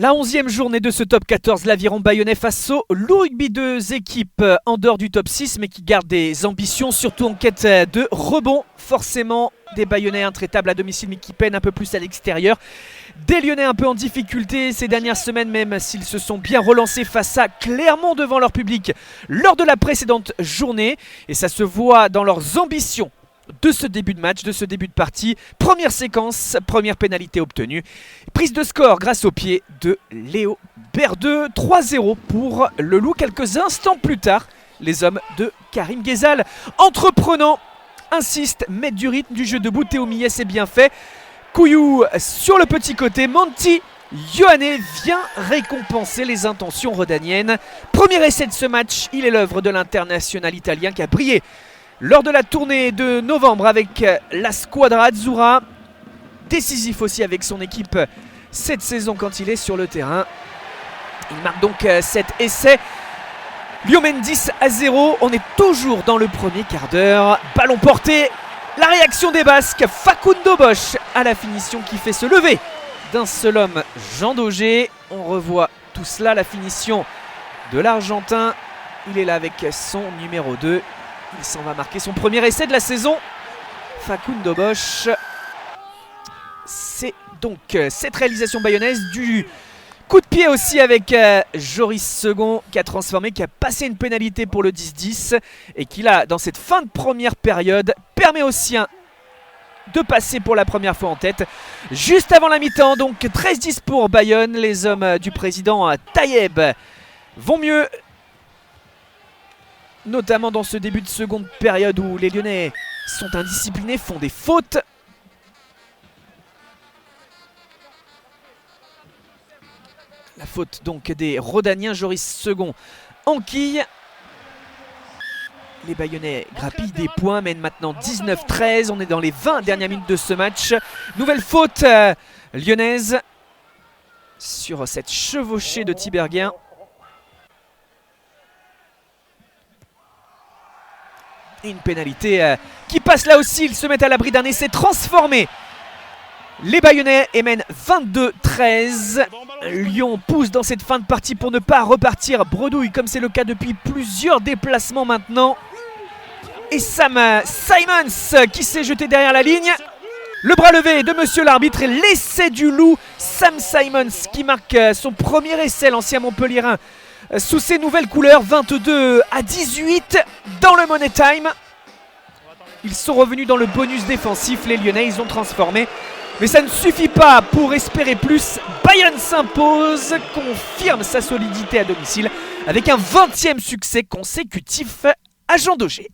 La 11e journée de ce top 14, l'Aviron Bayonnais face au Loup Rugby, deux équipes en dehors du top 6 mais qui gardent des ambitions, surtout en quête de rebond. Forcément des Bayonnais intraitables à domicile mais qui peinent un peu plus à l'extérieur. Des Lyonnais un peu en difficulté ces dernières semaines, même s'ils se sont bien relancés face à Clermont devant leur public lors de la précédente journée. Et ça se voit dans leurs ambitions de ce début de match, de ce début de partie. Première séquence, première pénalité obtenue. Prise de score grâce au pied de Léo Berdeux. 3-0 pour le Loup. Quelques instants plus tard, les hommes de Karim Ghezal, entreprenant, insistent, mettent du rythme, du jeu debout. Théo Millet, c'est bien fait. Couillou sur le petit côté. Monty Ioane vient récompenser les intentions rodaniennes. Premier essai de ce match, il est l'œuvre de l'international italien qui a brillé lors de la tournée de novembre avec la Squadra Azzurra. Décisif aussi avec son équipe cette saison quand il est sur le terrain. Il marque donc cet essai. Lyon 10-0, on est toujours dans le premier quart d'heure. Ballon porté, la réaction des Basques. Facundo Bosch à la finition qui fait se lever d'un seul homme, Jean Daugé. On revoit tout cela, la finition de l'Argentin. Il est là avec son numéro 2. Il s'en va marquer son premier essai de la saison. Facundo Bosch. C'est donc cette réalisation bayonnaise, du coup de pied aussi avec Joris Second qui a transformé, qui a passé une pénalité pour le 10-10 et qui là, dans cette fin de première période, permet aux siens de passer pour la première fois en tête. Juste avant la mi-temps, donc 13-10 pour Bayonne. Les hommes du président Tayeb vont mieux, notamment dans ce début de seconde période où les Lyonnais sont indisciplinés, font des fautes. La faute donc des Rodaniens, Joris Second enquille. Les Bayonnais grappillent des points, mènent maintenant 19-13. On est dans les 20 dernières minutes de ce match. Nouvelle faute lyonnaise sur cette chevauchée de Tiberghien. Et une pénalité qui passe là aussi. Ils se mettent à l'abri d'un essai transformé. Les Bayonnais mènent 22-13. Lyon pousse dans cette fin de partie pour ne pas repartir bredouille comme c'est le cas depuis plusieurs déplacements maintenant. Et Sam Simons qui s'est jeté derrière la ligne. Le bras levé de monsieur l'arbitre et l'essai du Loup. Sam Simons qui marque son premier essai, l'ancien Montpellierin, sous ses nouvelles couleurs. 22-18 dans le Money Time. Ils sont revenus dans le bonus défensif. Les Lyonnais, ils ont transformé. Mais ça ne suffit pas pour espérer plus. Bayonne s'impose, confirme sa solidité à domicile avec un 20e succès consécutif à Jean Daugé.